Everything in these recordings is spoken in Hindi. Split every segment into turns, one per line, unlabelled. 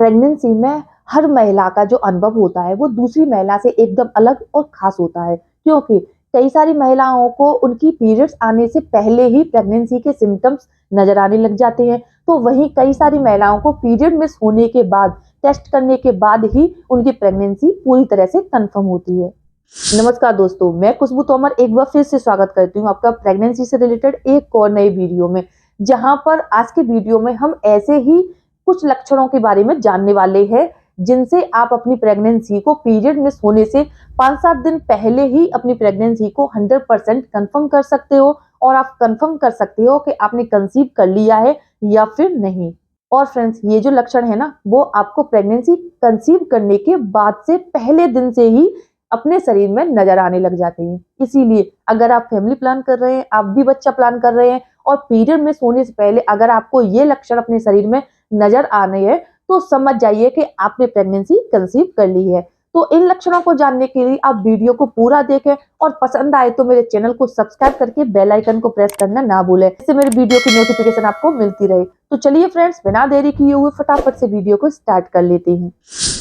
प्रेगनेंसी में हर महिला का जो अनुभव होता है वो दूसरी महिला से एकदम अलग और खास होता है, क्योंकि कई सारी महिलाओं को उनकी पीरियड्स आने से पहले ही प्रेगनेंसी के सिम्टम्स नजर आने लग जाते हैं। तो वहीं कई सारी महिलाओं को पीरियड मिस होने के बाद टेस्ट करने के बाद ही उनकी प्रेगनेंसी पूरी तरह से कंफर्म होती है। नमस्कार दोस्तों, मैं खुशबू तोमर एक बार फिर से स्वागत करती हूँ आपका प्रेगनेंसी से रिलेटेड एक और नई वीडियो में, जहां पर आज के वीडियो में हम ऐसे ही कुछ लक्षणों के बारे में जानने वाले हैं जिनसे आप अपनी प्रेगनेंसी को पीरियड मिस होने से 5-7 दिन पहले ही अपनी प्रेगनेंसी को 100% कंफर्म कर सकते हो और आप कंफर्म कर सकते हो कि आपने कंसीव कर लिया है या फिर नहीं। और फ्रेंड्स, ये जो लक्षण है ना, वो आपको प्रेगनेंसी कंसीव करने के बाद से पहले दिन से ही अपने शरीर में नजर आने लग जाते हैं। इसीलिए अगर आप फैमिली प्लान कर रहे हैं, आप भी बच्चा प्लान कर रहे हैं और पीरियड मिस होने से पहले अगर आपको ये लक्षण अपने शरीर में नजर आने हैं, तो समझ जाइए कि आपने प्रेगनेंसी कंसीव कर ली है। तो इन लक्षणों को जानने के लिए आप वीडियो को पूरा देखें और पसंद आए तो मेरे चैनल को सब्सक्राइब करके बेल आइकन को प्रेस करना ना भूलें, इससे मेरे वीडियो की नोटिफिकेशन आपको मिलती रहे। तो चलिए फ्रेंड्स, बिना देरी किए हुए फटाफट से वीडियो को स्टार्ट कर लेते हैं।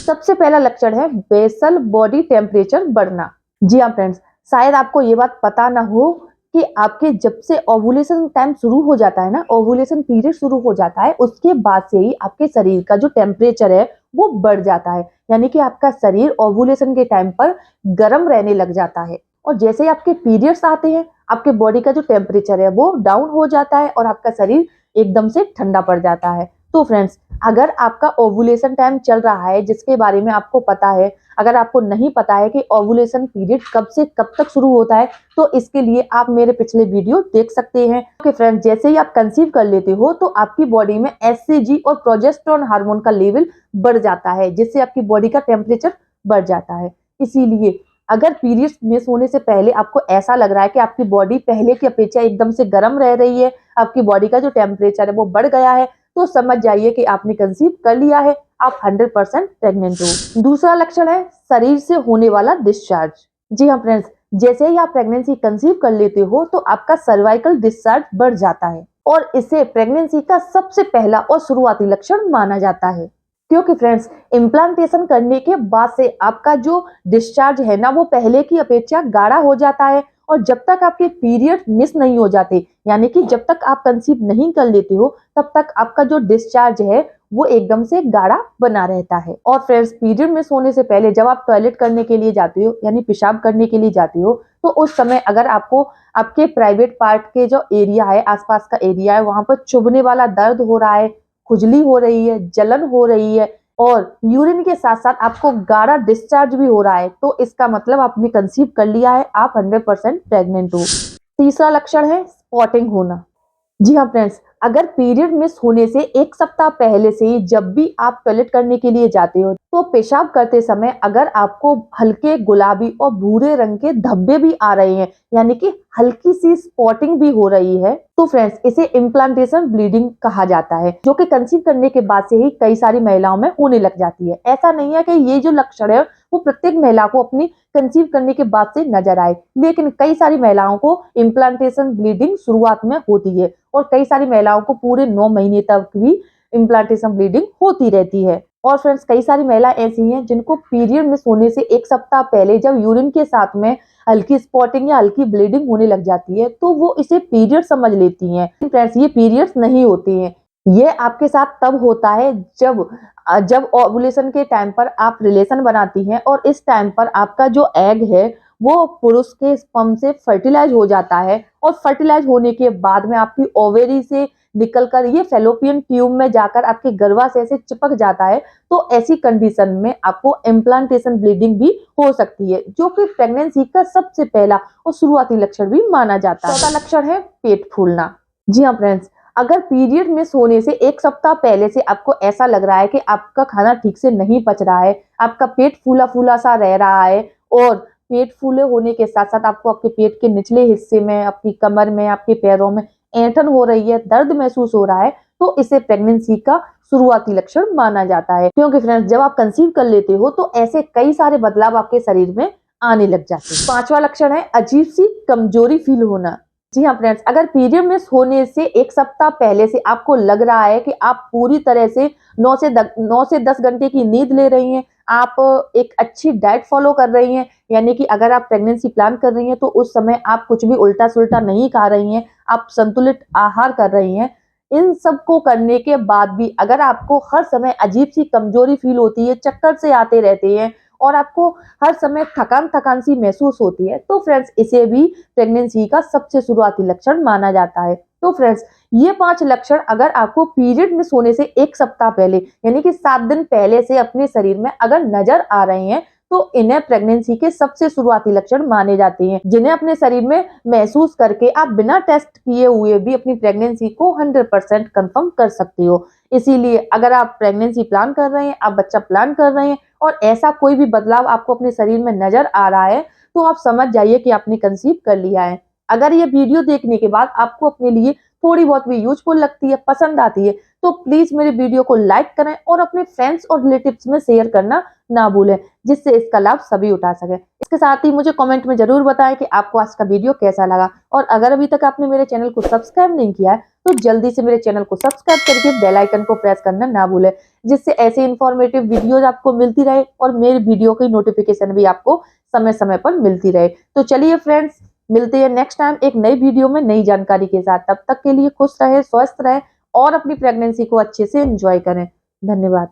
सबसे पहला लक्षण है बेसल बॉडी टेम्परेचर बढ़ना। जी हाँ फ्रेंड्स, शायद आपको ये बात पता ना हो कि आपके जब से ओवुलेशन टाइम शुरू हो जाता है ना, ओवुलेशन पीरियड शुरू हो जाता है, उसके बाद से ही आपके शरीर का जो टेम्परेचर है वो बढ़ जाता है। यानी कि आपका शरीर ओवुलेशन के टाइम पर गर्म रहने लग जाता है और जैसे ही आपके पीरियड्स आते हैं, आपके बॉडी का जो टेम्परेचर है वो डाउन हो जाता है और आपका शरीर एकदम से ठंडा पड़ जाता है। तो फ्रेंड्स, अगर आपका ओवुलेशन टाइम चल रहा है जिसके बारे में आपको पता है, अगर आपको नहीं पता है कि ओवुलेशन पीरियड कब से कब तक शुरू होता है, तो इसके लिए आप मेरे पिछले वीडियो देख सकते हैं। क्योंकि फ्रेंड्स, जैसे ही आप कंसीव कर लेते हो तो आपकी बॉडी में एचसीजी और प्रोजेस्टेरोन हार्मोन का लेवल बढ़ जाता है, जिससे आपकी बॉडी का टेम्परेचर बढ़ जाता है। इसीलिए अगर पीरियड्स मिस होने से पहले आपको ऐसा लग रहा है कि आपकी बॉडी पहले की अपेक्षा एकदम से गर्म रह रही है, आपकी बॉडी का जो टेम्परेचर है वो बढ़ गया है, तो समझ जाइए कि आपने कंसीव कर लिया है, आप 100% प्रेग्नेंट हो। दूसरा लक्षण है शरीर से होने वाला डिस्चार्ज। जी हाँ फ्रेंड्स, जैसे ही आप प्रेगनेंसी कंसीव कर लेते हो तो आपका सर्वाइकल डिस्चार्ज बढ़ जाता है और इसे प्रेगनेंसी का सबसे पहला और शुरुआती लक्षण माना जाता है। क्योंकि फ्रेंड्स, इम्प्लांटेशन करने के बाद से आपका जो डिस्चार्ज है ना, वो पहले की अपेक्षा गाढ़ा हो जाता है और जब तक आपके पीरियड मिस नहीं हो जाते, यानी कि जब तक आप कंसीव नहीं कर लेते हो, तब तक आपका जो डिस्चार्ज है वो एकदम से गाढ़ा बना रहता है। और फ्रेंड्स, पीरियड मिस होने से पहले जब आप टॉयलेट करने के लिए जाते हो, यानी पेशाब करने के लिए जाते हो, तो उस समय अगर आपको आपके प्राइवेट पार्ट के जो एरिया है, आसपास का एरिया है, वहां पर चुभने वाला दर्द हो रहा है, खुजली हो रही है, जलन हो रही है और यूरिन के साथ साथ आपको गाढ़ा डिस्चार्ज भी हो रहा है, तो इसका मतलब आपने कंसीव कर लिया है, आप 100% प्रेग्नेंट हो। तीसरा लक्षण है स्पॉटिंग होना। जी हाँ फ्रेंड्स, अगर पीरियड मिस होने से 1 सप्ताह पहले से ही जब भी आप टॉयलेट करने के लिए जाते हो, तो पेशाब करते समय अगर आपको हल्के गुलाबी और भूरे रंग के धब्बे भी आ रहे हैं, यानी कि हल्की सी स्पॉटिंग भी हो रही है, तो फ्रेंड्स इसे इम्प्लांटेशन ब्लीडिंग कहा जाता है, जो कि कंसीव करने के बाद से ही कई सारी महिलाओं में होने लग जाती है। ऐसा नहीं है कि ये जो लक्षण है वो प्रत्येक महिला को अपनी कंसीव करने के बाद से नजर आए, लेकिन कई सारी महिलाओं को इम्प्लांटेशन ब्लीडिंग शुरुआत में होती है और कई सारी महिलाओं को पूरे 9 महीने तक भी इम्प्लांटेशन ब्लीडिंग होती रहती है। और फ्रेंड्स, कई सारी महिला ऐसी हैं जिनको पीरियड मिस होने से 1 सप्ताह पहले जब यूरिन के साथ में हल्की स्पॉटिंग या हल्की ब्लीडिंग होने लग जाती है, तो वो इसे पीरियड समझ लेती हैं। फ्रेंड्स, ये पीरियड्स नहीं होते हैं, ये आपके साथ तब होता है जब जब ओवुलेशन के टाइम पर आप रिलेशन बनाती हैं और इस टाइम पर आपका जो एग है वो पुरुष के स्पर्म से फर्टिलाइज हो जाता है और फर्टिलाइज होने के बाद में आपकी ओवेरी से निकलकर ये फेलोपियन ट्यूब में जाकर आपके गर्भाशय से चिपक जाता है। तो ऐसी कंडीशन में आपको इम्प्लांटेशन ब्लीडिंग भी हो सकती है, जो कि प्रेगनेंसी का सबसे पहला और शुरुआती लक्षण भी माना जाता है। चौथा लक्षण है पेट फूलना। जी हाँ फ्रेंड्स, अगर पीरियड मिस होने से 1 सप्ताह पहले से आपको ऐसा लग रहा है कि आपका खाना ठीक से नहीं पच रहा है, आपका पेट फूला फूला सा रह रहा है और पेट फूले होने के साथ साथ आपको आपके पेट के निचले हिस्से में, आपकी कमर में, आपके पैरों में ऐंठन हो रही है, दर्द महसूस हो रहा है, तो इसे प्रेगनेंसी का शुरुआती लक्षण माना जाता है। क्योंकि फ्रेंड्स, जब आप कंसीव कर लेते हो तो ऐसे कई सारे बदलाव आपके शरीर में आने लग जाते हैं। पांचवा लक्षण है अजीब सी कमजोरी फील होना। जी हाँ फ्रेंड्स, अगर पीरियड मिस होने से 1 सप्ताह पहले से आपको लग रहा है कि आप पूरी तरह से 9 से 10 घंटे की नींद ले रही हैं, आप एक अच्छी डाइट फ़ॉलो कर रही हैं, यानी कि अगर आप प्रेगनेंसी प्लान कर रही हैं तो उस समय आप कुछ भी उल्टा-सुल्टा नहीं खा रही हैं, आप संतुलित आहार कर रही हैं। इन सब को करने के बाद भी अगर आपको हर समय अजीब-सी कमज़ोरी फ़ील होती है, चक्कर से आते रहते हैं और आपको हर समय थकान-थकान सी महसूस होती है, तो फ्रेंड्स इसे भी प्रेगनेंसी का सबसे शुरुआती लक्षण माना जाता है। तो फ्रेंड्स ये 5 लक्षण अगर आपको पीरियड मिस होने से 1 सप्ताह पहले यानी कि 7 दिन पहले से अपने शरीर में अगर नज़र आ रहे हैं, तो इन्हें प्रेगनेंसी के सबसे शुरुआती लक्षण माने जाते हैं, जिन्हें अपने शरीर में महसूस करके आप बिना टेस्ट किए हुए भी अपनी प्रेगनेंसी को 100% कन्फर्म कर सकती हो। इसीलिए अगर आप प्रेगनेंसी प्लान कर रहे हैं, आप बच्चा प्लान कर रहे हैं और ऐसा कोई भी बदलाव आपको अपने शरीर में नज़र आ रहा है, तो आप समझ जाइए कि आपने कंसीव कर लिया है। अगर ये वीडियो देखने के बाद आपको अपने लिए थोड़ी बहुत भी यूज़फुल लगती है, पसंद आती है, तो प्लीज़ मेरे वीडियो को लाइक करें और अपने फ्रेंड्स और रिलेटिव्स में शेयर करना ना भूलें, जिससे इसका लाभ सभी उठा सकें। इसके साथ ही मुझे कमेंट में ज़रूर बताएँ कि आपको आज का वीडियो कैसा लगा और अगर अभी तक आपने मेरे चैनल को सब्सक्राइब नहीं किया है, तो जल्दी से मेरे चैनल को सब्सक्राइब करके बेल आइकन को प्रेस करना ना भूलें, जिससे ऐसे इन्फॉर्मेटिव वीडियोज़ आपको मिलती रहे और मेरी वीडियो की नोटिफ़िकेशन भी आपको समय-समय पर मिलती रहे। तो चलिए फ्रेंड्स, मिलते हैं नेक्स्ट टाइम एक नई वीडियो में नई जानकारी के साथ। तब तक के लिए खुश रहें, स्वस्थ रहें और अपनी प्रेगनेंसी को अच्छे से एन्जॉय करें। धन्यवाद।